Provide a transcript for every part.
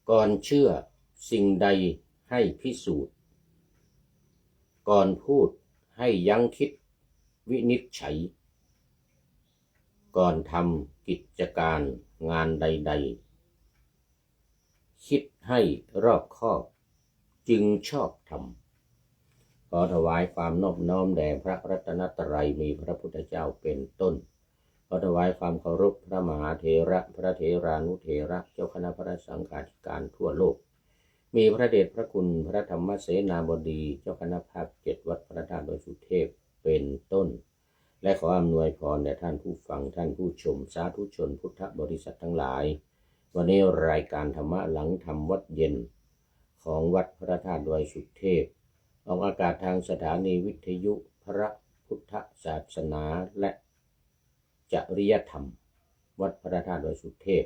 ก่อนเชื่อสิ่งใดให้พิสูจน์ก่อนพูดให้ยั้งคิดวินิจฉัยก่อนทำกิจการงานใดๆคิดให้รอบคอบจึงชอบธรรมขอถวายความนอบน้อมแด่พระรัตนตรัยมีพระพุทธเจ้าเป็นต้นขอถวายความเคารพพระมหาเถระพระเถรานุเถระเจ้าคณะพระสังฆาธิการทั่วโลกมีพระเดชพระคุณพระธรรมเสนาบดีเจ้าคณะภาค7วัดพระธาตุดอยสุเทพเป็นต้นและขออำนวยพรแด่ท่านผู้ฟังท่านผู้ชมสาธุชนพุทธบริษัททั้งหลายวันนี้รายการธรรมะหลังธรรมวัดเย็นของวัดพระธาตุดอยสุเทพออกอากาศทางสถานีวิทยุพระพุทธศาสนาและจริยธรรมวัดพระธาตุดอยสุเทพ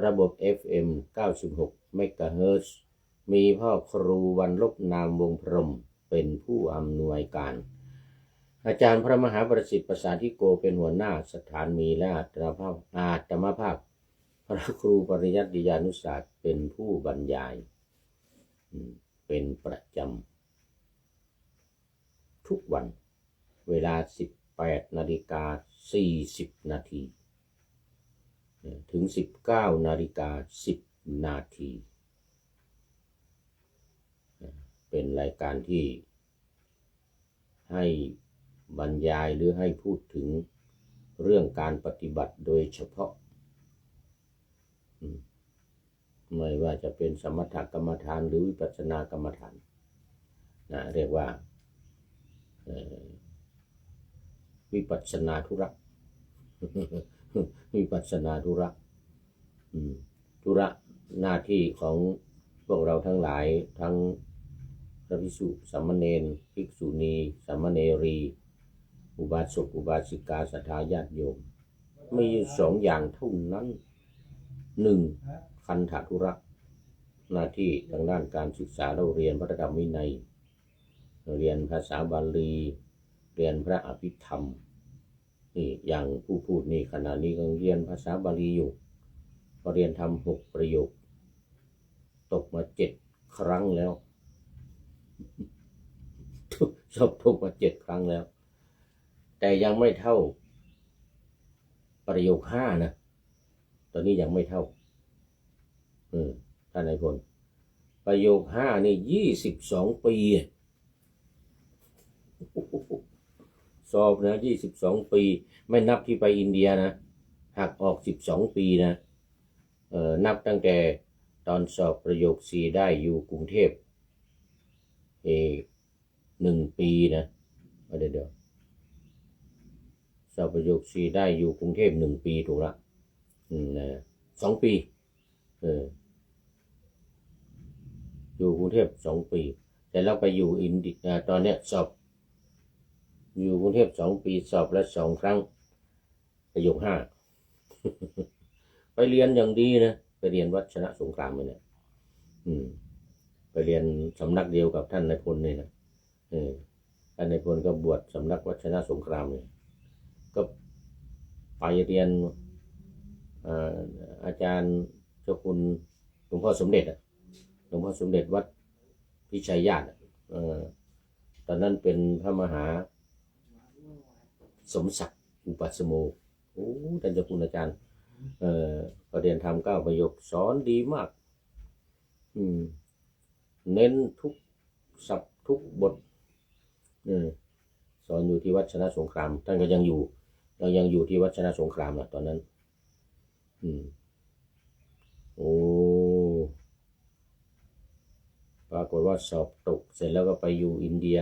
ระบบ FM 96 เมกะเฮิรตซ์มีพ่อครูวันลบนามวงพรหมเป็นผู้อำนวยการอาจารย์พระมหาประสิทธิ์ประสาธิโกเป็นหัวหน้าสถานีและอาตมภาพพระครูปริยัติยานุศาสตร์เป็นผู้บรรยายเป็นประจำทุกวันเวลา 18:40 นาทีถึง 19:10 นาทีเป็นรายการที่ให้บรรยายหรือให้พูดถึงเรื่องการปฏิบัติโดยเฉพาะไม่ว่าจะเป็นสมถกรรมฐานหรือวิปัสสนากรรมฐานเรียกว่าวิปัสสนาธุระวิปัสสนาธุระธุระหน้าที่ของพวกเราทั้งหลายทั้งพระภิกษุสามเณรภิกษุณีสามเณรีอุบาสกอุบาสิกาศรัทธาญาติโยมมี2อย่างเท่านั้น1คันธธุระหน้าที่ทางด้านการศึกษาเราเรียนพระธรรมวินัยเรียนภาษาบาลีเรียนพระอภิธรรมนี่อย่างผู้พูดนี่ขณะนี้กำลังเรียนภาษาบาลีอยู่พอเรียนทำ6ประโยคตกมา7ครั้งแล้วสอบตกมา7ครั้งแล้วแต่ยังไม่เท่าประโยค5นะตอนนี้ยังไม่เท่าท่านนายพลประโยค5นี่22 ปีสอบนะ22 ปีไม่นับที่ไปอินเดียนะหักออก12 ปีนะนับตั้งแต่ตอนสอบประโยค4ได้อยู่กรุงเทพ1 ปีนะเดี๋ยวสอบประโยค4ได้อยู่กรุงเทพ1 ปีถูกละ2 ปีอยู่กรุงเทพ2 ปีแต่เราไปอยู่อินเดียตอนเนี้ยสอบอยู่กรุงเทพ2 ปีสอบละ2 ครั้งประโยค5ไปเรียนอย่างดีนะไปเรียนวัดชนะสงครามเนี่ยไปเรียนสำนักเดียวกับท่านนายพลเนี่ยนะท่านนายพลก็บวชสำนักวัดชนะสงครามเนี่ยก็ไปเรียนอาจารย์เจ้าคุณหลวงพ่อสมเด็จหลวงพ่อสมเด็จวัดพิชัยญาติตอนนั้นเป็นพระมหาสมศักดิ์อุปัสโมท่านเจ้าคุณอาจารย์ประเรียนธรรม9 ประโยคสอนดีมากเน้นทุกศัพท์ทุกบทสอนอยู่ที่วัดชนะสงครามท่านก็ยังอยู่ที่วัดชนะสงครามนะตอนนั้นปรากฏว่าสอบตกเสร็จแล้วก็ไปอยู่อินเดีย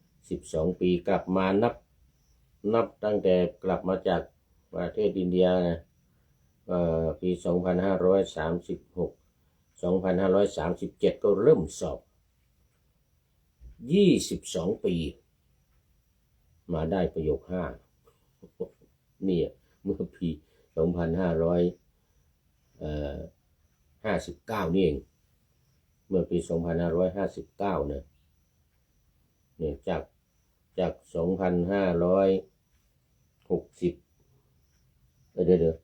12 ปีกลับมานับตั้งแต่กลับมาจากประเทศอินเดียนะปี2536 2537ก็เริ่มสอบ22 ปีมาได้ประโยค5นี่เมื่อปี2559นี่เองเมื่อปี2559เนี่ยจาก2560เดี๋ยว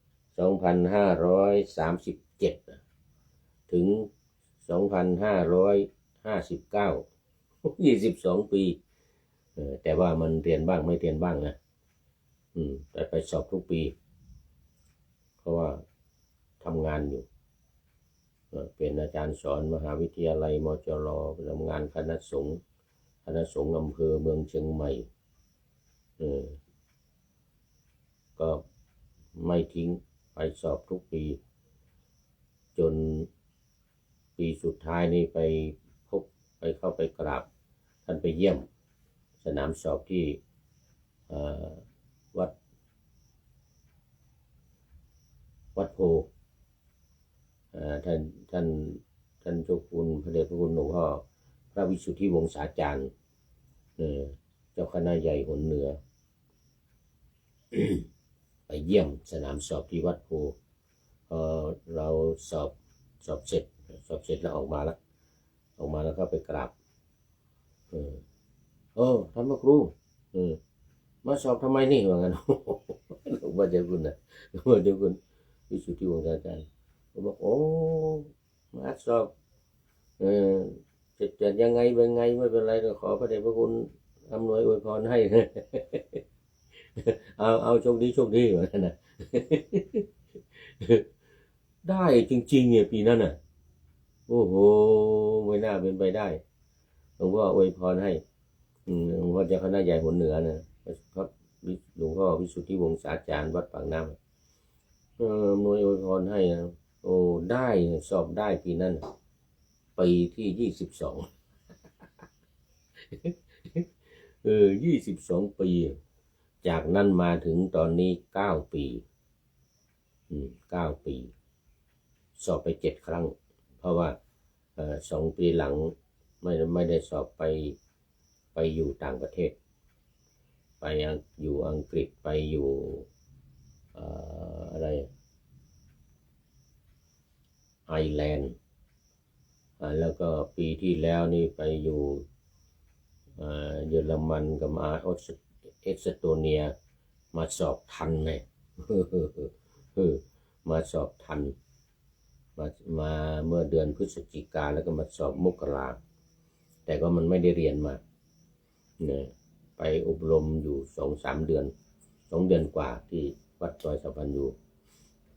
2537 ถึง 2559 22 ปีแต่ว่ามันเรียนบ้างไม่เรียนบ้างนะแต่ไปสอบทุกปีเพราะว่าทำงานอยู่เป็นอาจารย์สอนมหาวิทยาลัยมจรทำงานคณะสงฆ์อำเภอเมืองเชียงใหม่ก็ไม่ทิ้งไปสอบทุกปีจนปีสุดท้ายนี่ไปเข้าไปกราบท่านไปเยี่ยมสนามสอบที่วัดโพท่านเจ้าคุณพระเดชพระคุณหลวงพ่อพระวิสุทธิวงศาจารย์เจ้าคณะใหญ่หนเหนือ ไปเยี่ยมสนามสอบที่วัดโพเราสอบเสร็จแล้วออกมาแล้วก็ไปกราบท่านพระครูมาสอบทำไมนี่ว่างั้นหลวงพ่อเจ้าคุณหลวงพ่อเจ้าคุณวิสุทธิวงศาจารย์เขาบอกมาสอบจะยังไงเป็นไงไม่เป็นไรก็ขอพระเดชพระคุณอำนวยอวยพรให้ เอาโชคดีเหมือนกันนะ ได้จริงๆเนี่ยปีนั้นน่ะโอ้โหไม่น่าเป็นไปได้หลวงพ่ออวยพรให้หลวงพ่อเจ้าคณะใหญ่หนเหนือนะครับหลวงพ่อวิสุทธิวงศาจารย์วัดปากน้ำอำนวยอวยพรให้นะได้สอบได้ปีนั้นปีที่22 22 ปีจากนั้นมาถึงตอนนี้9 ปี9 ปีสอบไป7 ครั้งเพราะว่า2 ปีหลังไม่ได้สอบไปอยู่ต่างประเทศไปอยู่อังกฤษไปอยู่อะไรไอร์แลนด์แล้วก็ปีที่แล้วนี่ไปอยู่เยอรมันกับเอสโตเนียมาสอบทันเลยมาสอบทันมาเมื่อเดือนพฤศจิกาแล้วก็มาสอบมกราแต่ก็มันไม่ได้เรียนมาเนี่ยไปอบรมอยู่ 2-3 เดือน 2 เดือนกว่าที่วัดซอยสัมพันธ์อยู่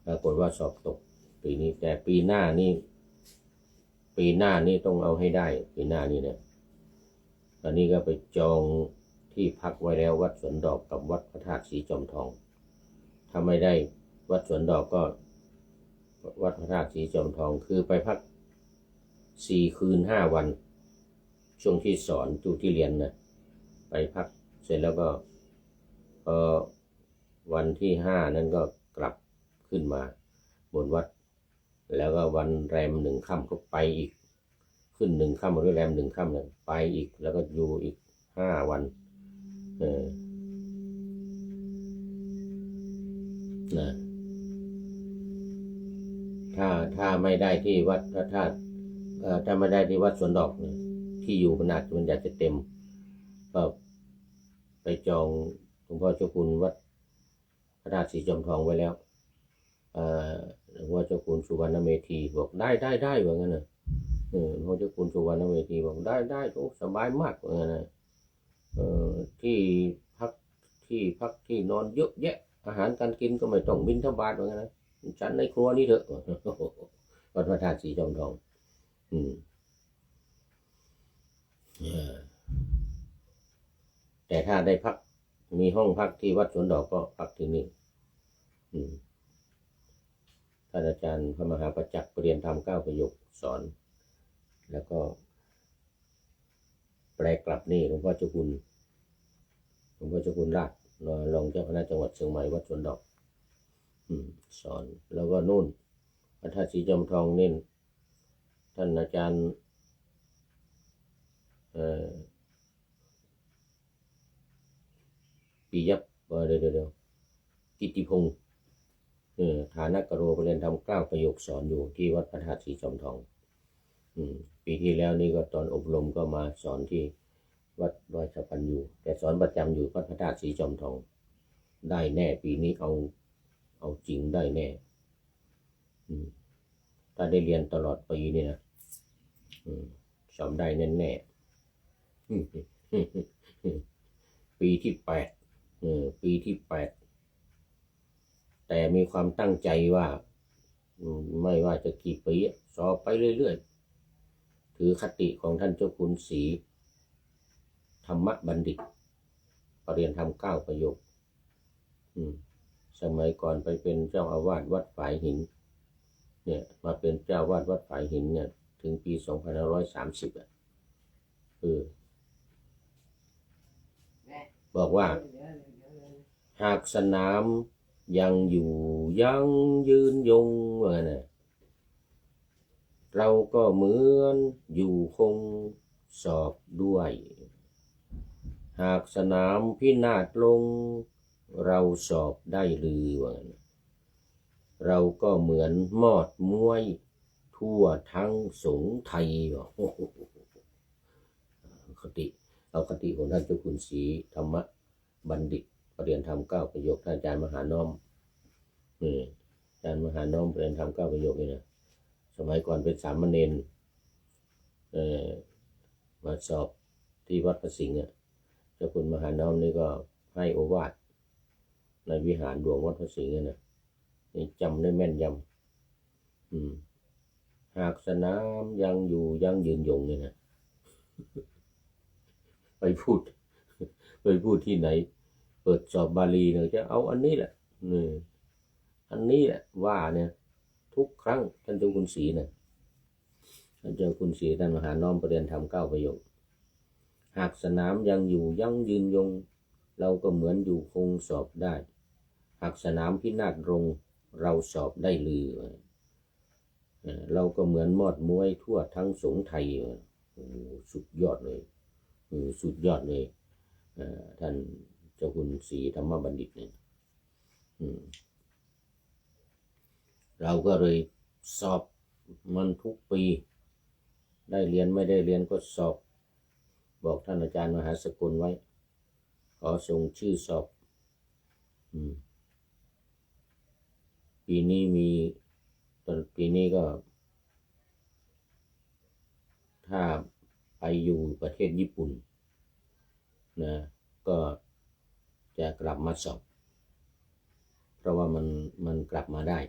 ปรากฏว่าสอบตกปีนี้แต่ปีหน้านี่ต้องเอาให้ได้ปีหน้านี่เนี่ยตอนนี้ก็ไปจองที่พักไว้แล้ววัดสวนดอกกับวัดพระธาตุสีจอมทองถ้าไม่ได้วัดสวนดอกก็วัดพระธาตุสีจอมทองคือไปพัก4 คืน 5 วันช่วงที่สอนที่เรียนนะไปพักเสร็จแล้วก็วันที่ 5นั้นก็กลับขึ้นมาบนวัดแล้วก็วันแรม1 ค่ำก็ไปอีกขึ้น1 ค่ำหรือแรม1 ค่ำเนี่ยไปอีกแล้วก็อยู่อีก5 วันนะถ้าไม่ได้ที่วัดพระธาตุถ้าไม่ได้ที่วัดสวนดอกเนี่ยที่อยู่มันอยากจะเต็มก็ไปจองหลวงพ่อเจ้าคุณวัดพระธาตุสีจอมทองไว้แล้วหลวงพ่อเจ้าคุณสุวรรณเมธีบอกได้ว่างั้นนะหลวงพ่อเจ้าคุณสุวรรณเมธีบอกได้โอ้สบายมากว่างั้นนะที่พักที่นอนเยอะแยะอาหารการกินก็ไม่ต้องบิณฑบาตว่างั้นนะฉันในครัวนี่เถอะวัดพระธาตุสีจอมทองแต่ถ้าได้พักมีห้องพักที่วัดสวนดอกก็พักที่นี่ท่านอาจารย์พระมหาประจักษ์เรียนธรรม9 ประโยคสอนแล้วก็แปลกลับนี่หลวงพ่อเจ้าคุณราชรองเจ้าคณะจังหวัดเชียงใหม่วัดสวนดอกสอนแล้วก็นู่นพระธาตุสีจอมทองนี่ท่านอาจารย์ปิยะเดี๋ยวกิติพงศ์ฐานกโรเรียนธรรม9 ประโยคสอนอยู่ที่วัดพระธาตุสีจอมทองปีที่แล้วนี่ก็ตอนอบรมก็มาสอนที่วัดดอยสะพันอยู่แต่สอนประจำอยู่วัดพระธาตุสีจอมทองได้แน่ปีนี้เอาจริงได้แน่ ถ้าได้เรียนตลอดปีนี่นะสอบได้แน่ๆปีที่8ปีที่8แต่มีความตั้งใจว่าไม่ว่าจะกี่ปีสอบไปเรื่อยๆถือคติของท่านเจ้าคุณศรีธรรมบัณฑิตปรริยนธรรม9 ประโยคสมัยก่อนไปเป็นเจ้าอาวาสวัดฝายหินเนี่ยมาเป็นเจ้าวาดวัดฝายหินเนี่ยถึงปี2530บอกว่าหากสนามยังอยู่ยังยืนยงว่าเนี่ยเราก็เหมือนอยู่คงสอบด้วยหากสนามพินาศลงเราสอบได้หรือว่าเราก็เหมือนมอดมวยทั่วทั้งสงไทยคติเอาคติของท่านเจ้าคุณศรีธรรมบัณฑิตปรริยนธรรม9 ประโยคท่านอาจารย์มหาน้อมอาจารย์มหาน้อมปรริยนธรรม9 ประโยคนี่นะสมัยก่อนเป็นสามเณรมาสอบที่วัดพระสิงห์เจ้าคุณมหาน้อมนี่ก็ให้โอวาทในวิหารหลวงวัดพระสิงห์นะนี่จำได้แม่นยำหากสนามยังอยู่ยังยืนยงเนี่ยนะไปพูดที่ไหนเปิดสอบบาลีเนี่ยจะเอาอันนี้แหละอันนี้แหละว่าเนี่ยทุกครั้งท่านเจ้าคุณศรีเนี่ยท่านเจ้าคุณศรีท่านมหาน้อมปรริยนธรรม9 ประโยคหากสนามยังอยู่ยังยืนยงเราก็เหมือนอยู่คงสอบได้หากสนามพินาศลงเราสอบได้ลือเราก็เหมือนมอดมวยทั่วทั้งสงไทยสุดยอดเลยสุดยอดเลยท่านเจ้าคุณศรีธรรมบัณฑิตเนี่ยเราก็เลยสอบมันทุกปีได้เรียนไม่ได้เรียนก็สอบบอกท่านอาจารย์มหาสกุลไว้ขอส่งชื่อสอบปีนี้ก็ถ้าไปอยู่ประเทศญี่ปุ่นนะก็จะกลับมาสอบเพราะว่ามันกลับมาได้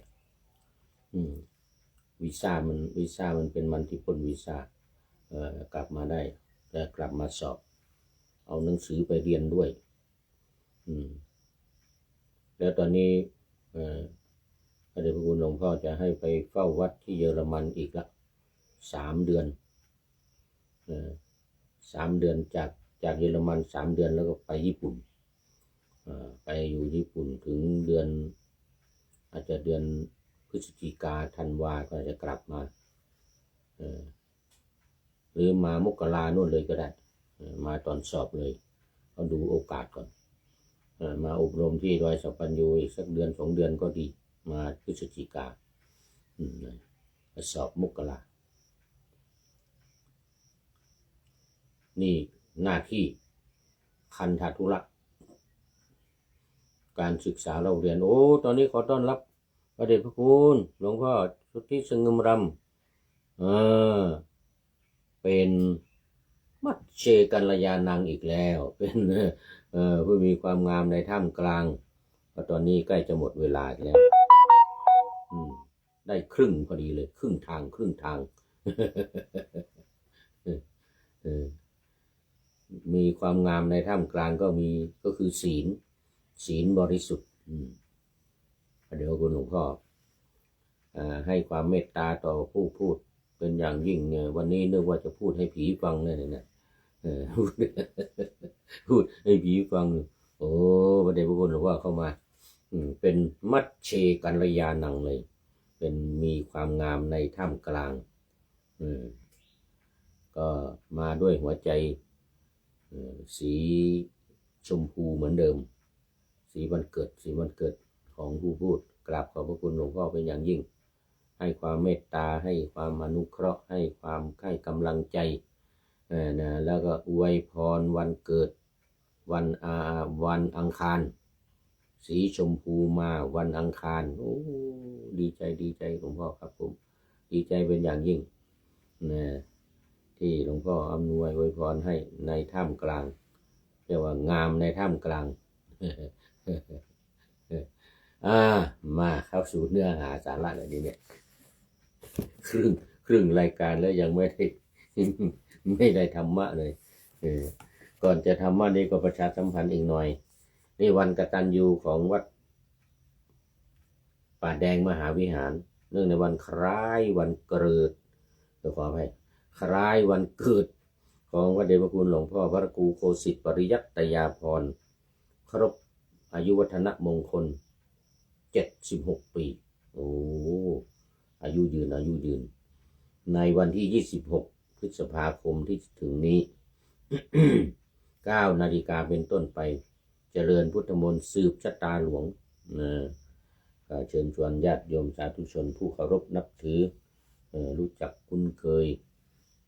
วีซ่ามันเป็นมันที่พ้นวีซ่ากลับมาได้แต่กลับมาสอบเอาหนังสือไปเรียนด้วยแล้วตอนนี้พระเดชพระคุณหลวงพ่อจะให้ไปเฝ้าวัดที่เยอรมันอีกละ3 เดือน3 เดือนจากเยอรมัน3 เดือนแล้วก็ไปญี่ปุ่นไปอยู่ญี่ปุ่นถึงเดือนอาจจะเดือนพฤศจิกาธันวาก็จะกลับมาหรือมามกราโน่นเลยก็ได้มาตอนสอบเลยเอาดูโอกาสก่อนมาอบรมที่ดอยสัปปัญญูอีกสัก1-2 เดือนก็ดีมาพฤศจิกาสอบมกรานี่หน้าที่คันธทุระการศึกษาเราเรียนตอนนี้ขอต้อนรับพระเดชพระคุณหลวงพ่อสุทธิสงึมรำเป็นมัชเชกัลยาณังอีกแล้วเป็นผู้มีความงามในท่ามกลางเพราะตอนนี้ใกล้จะหมดเวลาแล้วได้ครึ่งพอดีเลยครึ่งทางมีความงามในท่ามกลางก็คือศีลบริสุทธิ์เดี๋ยวคุณหลวงพ่อให้ความเมตตาต่อผู้พูดเป็นอย่างยิ่งวันนี้นึกว่าจะพูดให้ผีฟังเลยนะพูดให้ผีฟังพระเดชพระคุณหลวงพ่อเข้ามาเป็นมัชเชกัลยาณังเลยเป็นมีความงามในท่ามกลางก็มาด้วยหัวใจสีชมพูเหมือนเดิมสีวันเกิดของผู้พูดกราบขอบพระคุณหลวงพ่อเป็นอย่างยิ่งให้ความเมตตาให้ความอนุเคราะห์ให้ความให้กำลังใจแล้วก็อวยพรวันเกิดวันอังคารสีชมพูมาวันอังคารดีใจหลวงพ่อครับผมด ดีใจเป็นอย่างยิ่งนะที่หลวงพ่ออำนวยอวยพรให้ในท่ามกลางเรียกว่างามในท่ามกลาง มาเข้าสู่เนื้อหาสาระเลยนี้เนี่ยครึ่งรายการแล้วยังไม่ได้ ไม่ได้ธรรมะเลยก่อนจะธรรมะนี้ก็ประชาสัมพันธ์อีกหน่อยนี่วันกตัญญูของวัดป่าแดงมหาวิหารเนื่องในวันคล้ายวันเกิดขออภัยคล้ายวันเกิดของพระเดชพระคุณหลวงพ่อพระครูโคสิตปริยัตยาภรณ์ครบอายุวัฒนมงคล76 ปีโอ้อายุยืนในวันที่26 พฤษภาคมที่ถึงนี้ 9 นาฬิกาเป็นต้นไปเจริญพุทธมนต์สืบชะตาหลวงเชิญชวนญาติโยมสาธุชนผู้เคารพนับถือรู้จักคุ้นเคย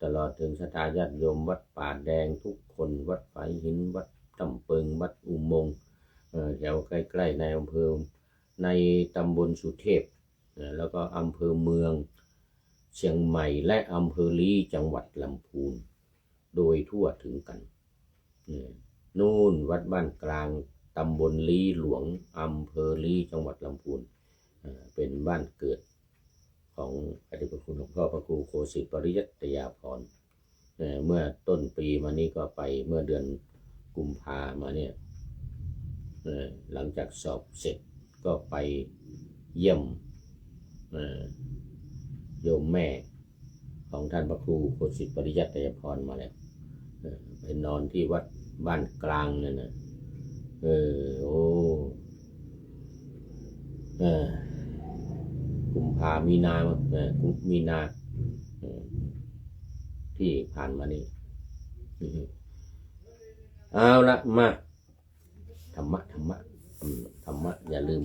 ตลอดถึงศรัทธาญาติโยมวัดป่าแดงทุกคนวัดฝายหินวัดตำเปิงวัดอุโมงค์แถวใกล้ๆในอำเภอในตำบลสุเทพแล้วก็อำเภอเมืองเชียงใหม่และอำเภอลี้จังหวัดลำพูนโดยทั่วถึงกันนู่นวัดบ้านกลางตำบลลี้หลวงอำเภอลี้จังหวัดลำพูนเป็นบ้านเกิดของพระเดชพระคุณหลวงพ่อพระครูโคสิตปริยัตยาภรณ์เมื่อต้นปีมานี้ก็ไปเมื่อเดือนกุมภามาเนี่ยหลังจากสอบเสร็จก็ไปเยี่ยมโยมแม่ของท่านพระครูโคสิตปริยัตยาภรณ์มาแล้วไปนอนที่วัดบ้านกลางนั่นนะกุมภามีนาที่ผ่านมานี่เอาละมาธรรมะอย่าลืม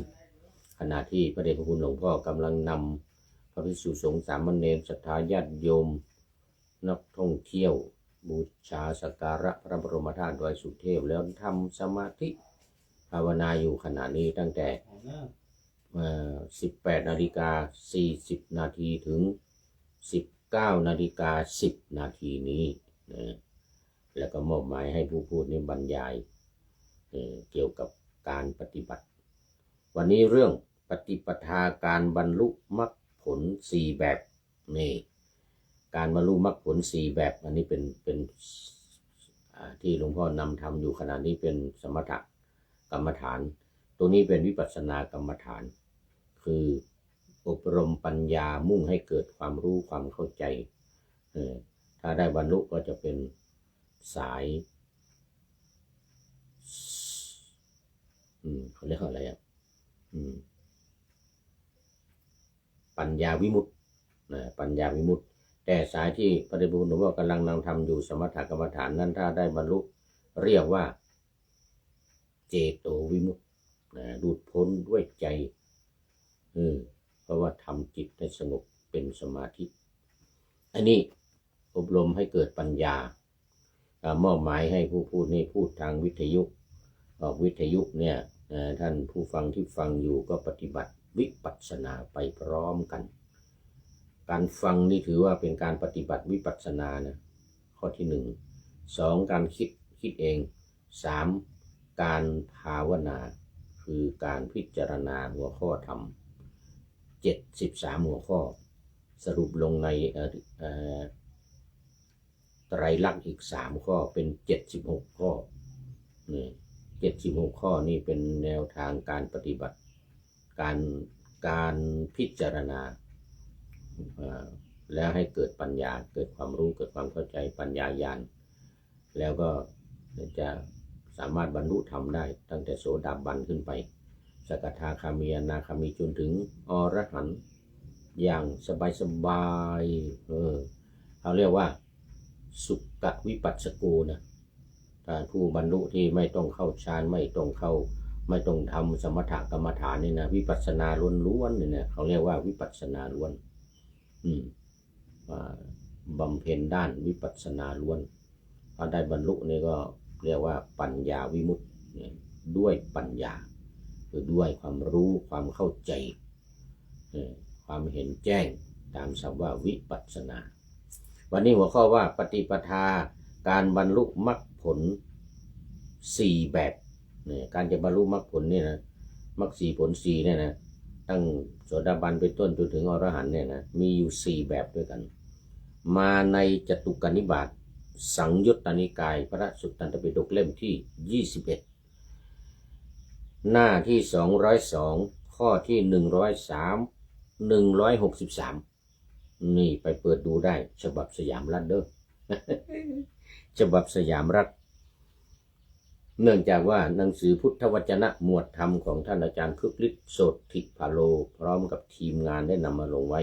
ขณะที่พระเดชพระคุณหลวงพ่อกำลังนำพระภิกษุสงฆ์สามเณรศรัทธาญาติโยมนักท่องเที่ยวบูชาสักการะพระบรมธาตุดอยสุเทพแล้วทำสมาธิภาวนาอยู่ขณะนี้ตั้งแต่18 นาฬิกา 40 นาทีถึง 19 นาฬิกา 10 นาทีนี้นะแล้วก็มอบหมายให้ผู้พูดนี้บรรยายเกี่ยวกับการปฏิบัติวันนี้เรื่องปฏิปทาการบรรลุมรรคผล4แบบนี่การบรรลุมรรคผล4แบบอันนี้เป็นที่หลวงพ่อนำทำอยู่ขณะนี้เป็นสมถกรรมฐานตัวนี้เป็นวิปัสสนากรรมฐานคืออบรมปัญญามุ่งให้เกิดความรู้ความเข้าใจถ้าได้บรรลุก็จะเป็นสายเขาเรียกอะไรปัญญาวิมุตติปัญญาวิมุตติแต่สายที่พระเดชพระคุณหลวงพ่อกำลังทำอยู่สมถกรรมฐานนั้นถ้าได้บรรลุเรียกว่าเจโตวิมุตติหลุดพ้นด้วยใจเพราะว่าทำจิตให้สงบเป็นสมาธิอันนี้อบรมให้เกิดปัญญามอบหมายให้ผู้พูดนี่พูดทางวิทยุออกวิทยุเนี่ยท่านผู้ฟังที่ฟังอยู่ก็ปฏิบัติวิปัสสนาไปพร้อมกันการฟังนี่ถือว่าเป็นการปฏิบัติวิปัสสนานะข้อที่1 2การคิดเอง3การภาวนาคือการพิจารณาหัวข้อธรรม73หัวข้อสรุปลงในไตรลักษณ์อีก3ข้อเป็น76ข้อนี่76ข้อนี่เป็นแนวทางการปฏิบัติการพิจารณาแล้วให้เกิดปัญญาเกิดความรู้เกิดความเข้าใจปัญญาญาณแล้วก็จะสามารถบรรลุธรรมได้ตั้งแต่โสดาบันขึ้นไปสกทาคามีอนาคามีจนถึงอรหันต์อย่างสบายเขาเรียกว่าสุขวิปัสสโกนะถ้าผู้บรรลุที่ไม่ต้องเข้าฌานไม่ต้องทำสมถกรรมฐานนี่นะวิปัสสนาล้วนๆนี่นะเขาเรียกว่าวิปัสสนาล้วนบำเพ็ญด้านวิปัสสนาล้วนพอได้บรรลุนี่ก็เรียกว่าปัญญาวิมุตติด้วยปัญญาคือด้วยความรู้ความเข้าใจความเห็นแจ้ง ตามศัพท์ว่าวิปัสสนาวันนี้หัวข้อว่าปฏิปทาการบรรลุมรรคผล4แบบเนี่ยการจะบรรลุมรรคผลเนี่ยนะมรรค4ผล4เนี่ยนะตั้งโสดาบันเป็นต้นจนถึงอรหันต์เนี่ยนะมีอยู่4แบบด้วยกันมาในจตุกนิบาตสังยุตตนิกายพระสุตตันตปิฎกเล่มที่21หน้าที่202ข้อที่163นี่ไปเปิดดูได้ฉบับสยามรัฐเด้อ ฉบับสยามรัฐเนื่องจากว่าหนังสือพุทธวจนะหมวดธรรมของท่านอาจารย์คึกฤทธิ์โสติพาโลพร้อมกับทีมงานได้นำมาลงไว้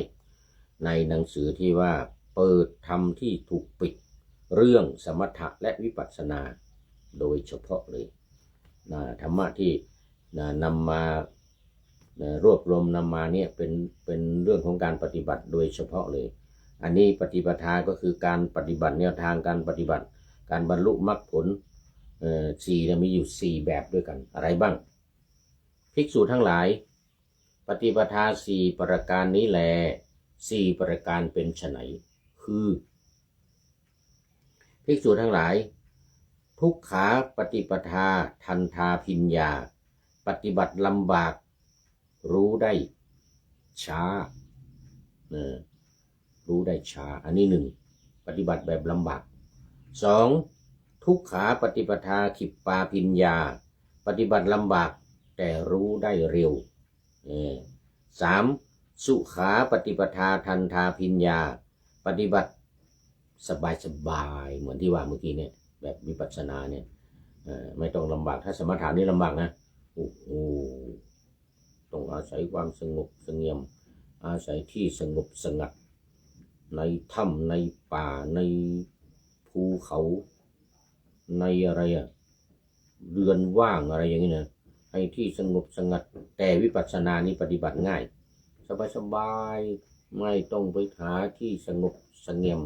ในหนังสือที่ว่าเปิดธรรมที่ถูกปิดเรื่องสมถะและวิปัสสนาโดยเฉพาะเลยธรรมะที่นำมารวบรวมนำมาเนี่ยเป็นเรื่องของการปฏิบัติโดยเฉพาะเลยอันนี้ปฏิปทาก็คือการปฏิบัติแนวทางการปฏิบัติการบรรลุมรรคผล4มีอยู่4แบบด้วยกันอะไรบ้างภิกษุทั้งหลายปฏิปทา4ประการนี้แล4ประการเป็นไฉนคือภิกษุทั้งหลายทุกขาปฏิปทาทันทาพิญญาปฏิบัติลำบากรู้ได้ช้ารู้ได้ช้าอันนี้1ปฏิบัติแบบลำบาก2ทุกขาปฏิปทาขิปปาพิญญาปฏิบัติลำบากแต่รู้ได้เร็ว3สุขาปฏิปทาทันทาพิญญาปฏิบัติสบายเหมือนที่ว่าเมื่อกี้เนี่ยแบบวิปัสสนาเนี่ยไม่ต้องลำบากถ้าสมถะนี่ลำบากนะโอ้โหต้องอาศัยความสงบเสงี่ยมอาศัยที่สงบสงัดในถ้ำในป่าในภูเขาในอะไรเรือนว่างอะไรอย่างนี้นะให้ที่สงบสงัดแต่วิปัสสนานี้ปฏิบัติง่ายสบายไม่ต้องไปหาที่สงบเสงี่ยม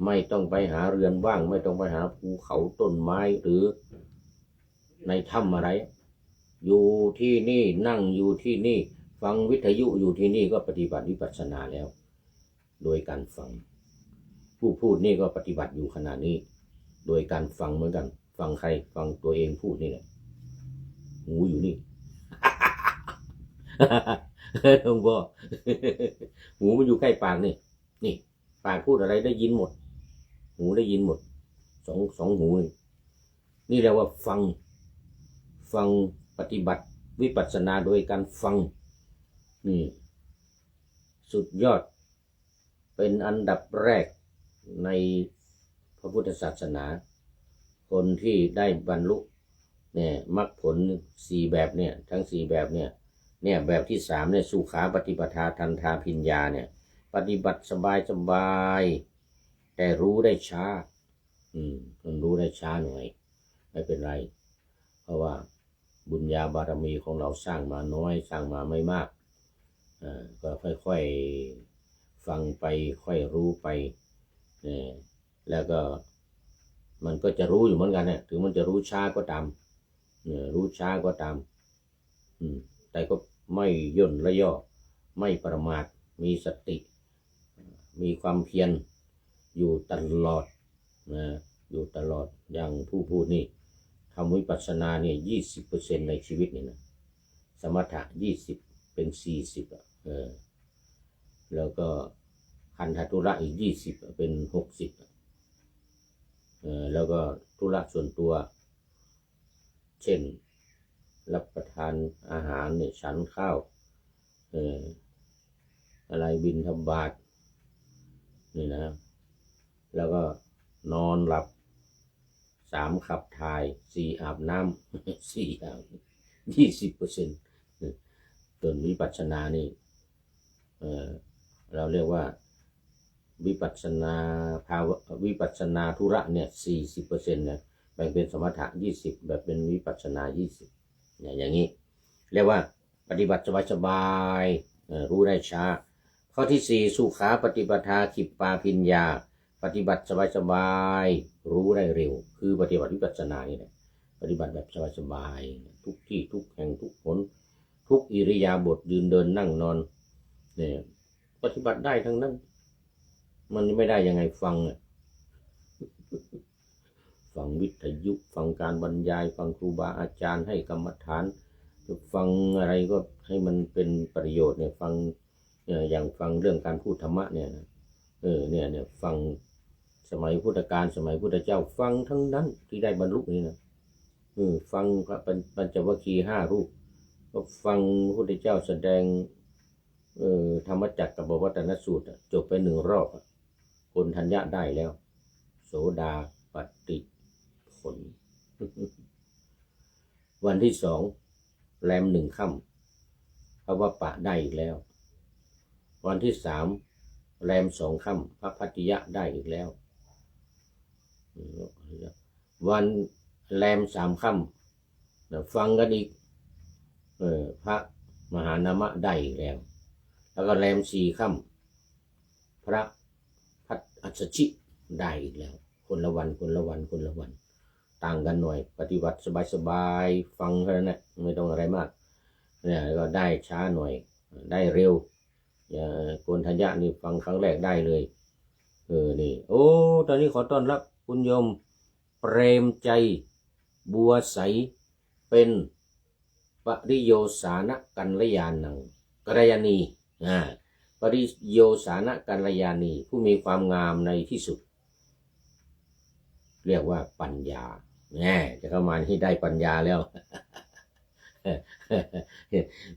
ไม่ต้องไปหาเรือนว่างไม่ต้องไปหาภูเขาต้นไม้หรือในถ้ำอะไรอยู่ที่นี่นั่งอยู่ที่นี่ฟังวิทยุอยู่ที่นี่ก็ปฏิบัติวิปัสสนาแล้วโดยการฟังผู้พูดนี่ก็ปฏิบัติอยู่ขณะนี้โดยการฟังเหมือนกันฟังใครฟังตัวเองพูดนี่แหละหูอยู่นี่ หลวงพ่อ หูมันอยู่ใกล้ปากนี่ปากพูดอะไรได้ยินหมดหูได้ยินหมดสองหูนี่เรียกว่าฟังปฏิบัติวิปัสสนาโดยการฟังนี่สุดยอดเป็นอันดับแรกในพระพุทธศาสนาคนที่ได้บรรลุเนี่ยมรรคผล4แบบเนี่ยทั้ง4แบบเนี่ยแบบที่3เนี่ยสุขาปฏิปทาทันทาพิญญาเนี่ยปฏิบัติสบายแต่รู้ได้ช้ามันรู้ได้ช้าหน่อยไม่เป็นไรเพราะว่าบุญญาบารมีของเราสร้างมาน้อยสร้างมาไม่มากก็ค่อยๆฟังไปค่อยรู้ไปแล้วก็มันก็จะรู้อยู่เหมือนกันเนี่ยถึงมันจะรู้ช้าก็ตามรู้ช้าก็ตามแต่ก็ไม่ย่นระย่อไม่ประมาทมีสติมีความเพียรอยู่ตลอดอยู่ตลอดอย่างผู้พูดนี่ทำวิปัสสนาเนี่ย20%ในชีวิตนี่นะสมถะ20เป็น40แล้วก็คันธทุระอีก20เป็น60แล้วก็ธุระส่วนตัวเช่นรับประทานอาหารเนี่ยฉันข้าวอะไรบิณฑบาตนี่นะแล้วก็นอนหลับ3ขับถ่าย4อาบน้ำ4อาบ20%ส่วนวิปัสสนานี่เราเรียกว่าวิปัสสนาภาวะวิปัสสนาธุระเนี่ย40%เนี่ยแบ่งเป็นสมถะ20แบบเป็นวิปัสสนา20เนี่ยอย่างนี้เรียกว่าปฏิบัติสบายๆรู้ได้ช้าข้อที่4สุขาปฏิปทาขิปปาพิญญาปฏิบัติสบายๆรู้ได้เร็วคือปฏิบัติวิปัสสนานี่แหละปฏิบัติแบบสบายๆทุกที่ทุกแห่งทุกหนทุกอิริยาบถยืนเดินนั่งนอนเนี่ย ปฏิบัติได้ทั้งนั้นมันไม่ได้ยังไงฟังฟังวิทยุฟังการบรรยายฟังครูบาอาจารย์ให้กรรมฐานฟังอะไรก็ให้มันเป็นประโยชน์เนี่ยฟังอย่างฟังเรื่องการพูดธรรมะเนี่ยเนี่ยฟังสมัยพุทธกาลสมัยพุทธเจ้าฟังทั้งนั้นที่ได้บรรลุนี่นะฟังพระปัญจวัคคีย์5 รูปก็ฟังพระพุทธเจ้าแสดงธรรมจักรกับวัตนสูตรจบไป1 รอบคนทัญญะได้แล้วโสดาปัตติผล วันที่2แรม1 ค่ำพระวปะได้อีกแล้ววันที่3แรม2 ค่ำพระพัทติยะได้อีกแล้ววันแรม3 ค่ำฟังกันอีกพระมหานามะได้อีกแล้วแล้วก็แรม4 ค่ำพระพัทอัสสชิได้อีกแล้วคนละวันต่างกันหน่อยปฏิบัติสบายๆฟังแค่นั้นแหละไม่ต้องอะไรมากเนี่ยก็ได้ช้าหน่อยได้เร็วโกนทัญญะนี่ฟังครั้งแรกได้เลยนี่โอ้ตอนนี้ขอต้อนรับคุณโยมเปรมใจบัวใสเป็นปริโยสานกัลยาณังกัลยาณีปริโยสานกัลยาณีผู้มีความงามในที่สุดเรียกว่าปัญญาจะเข้ามาที่ได้ปัญญาแล้ว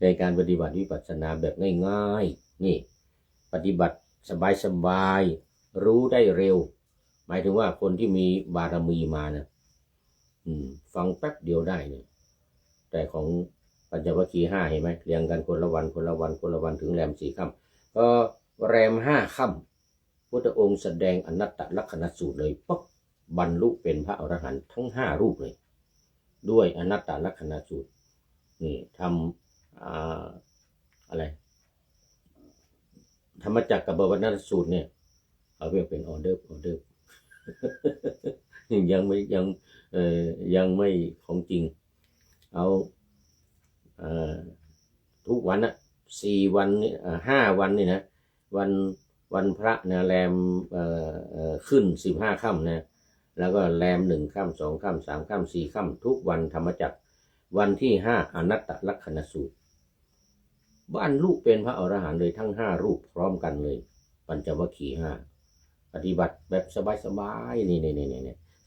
ในการปฏิบัติวิปัสสนาแบบง่ายๆนี่ปฏิบัติสบายๆรู้ได้เร็วหมายถึงว่าคนที่มีบารมีมานะฟังแป๊บเดียวได้เนี่ยแต่ของปัญจวัคคีย์5เห็นไหมเรียงกันคนละวันถึงแรม4 ค่ำก็แรม5 ค่ำพุทธองค์แสดงอนัตตลักษณสูตรเลยปุ๊บบรรลุเป็นพระอรหันต์ทั้ง5 รูปเลยด้วยอนัตตลักษณสูตรนี่ทำอะไรธรรมจักรกับวัตนสูตรเนี่ยเอาเป็นออเดอร์ยังไม่ของจริงเอาทุกวัน4 วันนี่5 วันนี่นะวันพระนะแรมขึ้น15 ค่ำนะแล้วก็แรม1 ค่ำ2 ค่ำ3 ค่ำ4 ค่ำทุกวันธรรมจักรวันที่5อนัตตลักษณสูตรบรรลุเป็นพระอรหันต์เลยทั้ง5 รูปพร้อมกันเลยปัญจวัคคีย์5ปฏิบัติแบบสบายๆนี่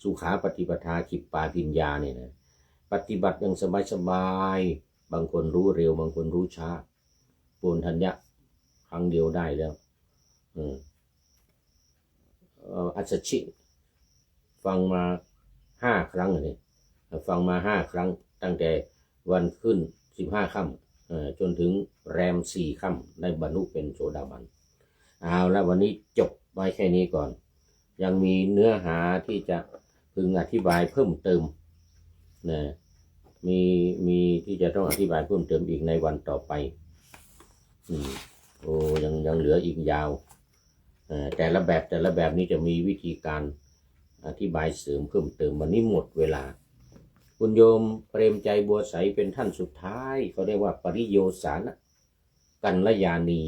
สุขาปฏิปทาขิปปาปิญญาเนี่ยนะปฏิบัติอย่างสบายบางคนรู้เร็วบางคนรู้ช้าโกนทัญญะครั้งเดียวได้แล้วอัสสชิฟังมา5 ครั้งเลยฟังมา5 ครั้งตั้งแต่วันขึ้น15 ค่ำจนถึงแรม4 ค่ำได้บรรลุเป็นโสดาบันเอาละวันนี้จบไว้แค่นี้ก่อนยังมีเนื้อหาที่จะพึงอธิบายเพิ่มเติมนะมีที่จะต้องอธิบายเพิ่มเติมอีกในวันต่อไปโอ้ยังเหลืออีกยาวแต่ละแบบนี้จะมีวิธีการอธิบายเสริมเพิ่มเติมวันนี้หมดเวลาคุณโยมเปรมใจบัวใสเป็นท่านสุดท้ายเขาเรียกว่าปริโยสานกัลยาณี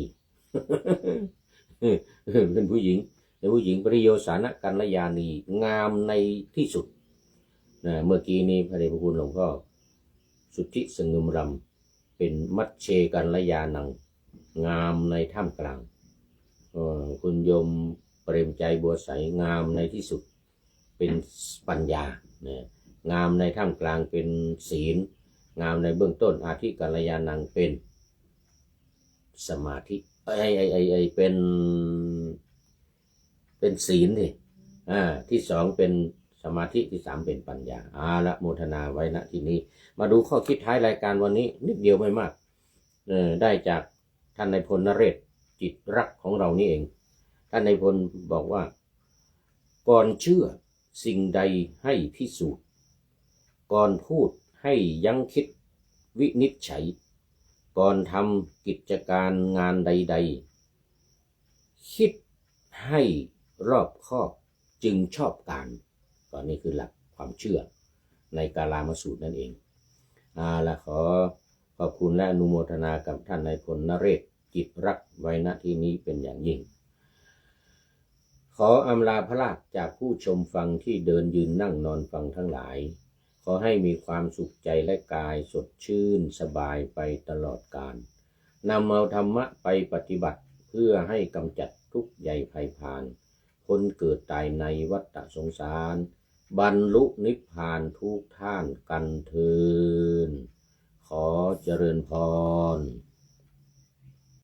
เป็นผู้หญิงปริโยสานกัลยาณีงามในที่สุดเมื่อกี้นี้พระเดชพระคุณหลวงพ่อสุทธิสงึมรำเป็นมัชเชกัลยาณังงามในท่ามกลางคุณโยมเปรมใจบัวใสงามในที่สุดเป็นปัญญางามในท่ามกลางเป็นศีลงามในเบื้องต้นอาทิกัลยาณังเป็นสมาธิเป็นศีลที่ 2เป็นสมาธิที่ 3เป็นปัญญาละโมทนาไว้ณที่นี้มาดูข้อคิดท้ายรายการวันนี้นิดเดียวไม่มากได้จากท่านนายพลนเรศจิตรักของเรานี่เองท่านนายพลบอกว่าก่อนเชื่อสิ่งใดให้พิสูจน์ก่อนพูดให้ยั้งคิดวินิจฉัยก่อนทำกิจการงานใดๆคิดให้รอบคอบจึงชอบการตอนนี้คือหลักความเชื่อในกาลามสูตรนั่นเองและขอขอบคุณและอนุโมทนากับท่านนายพลนเรศ จิตรักไว้ณที่นี้เป็นอย่างยิ่งขออำลาพระราชจากผู้ชมฟังที่เดินยืนนั่งนอนฟังทั้งหลายขอให้มีความสุขใจและกายสดชื่นสบายไปตลอดกาลนำเอาธรรมะไปปฏิบัติเพื่อให้กำจัดทุกข์ใหญ่ภัยพานพ้นเกิดตายในวัฏสงสารบรรลุนิพพานทุกท่านกันเถิดขอเจริญพร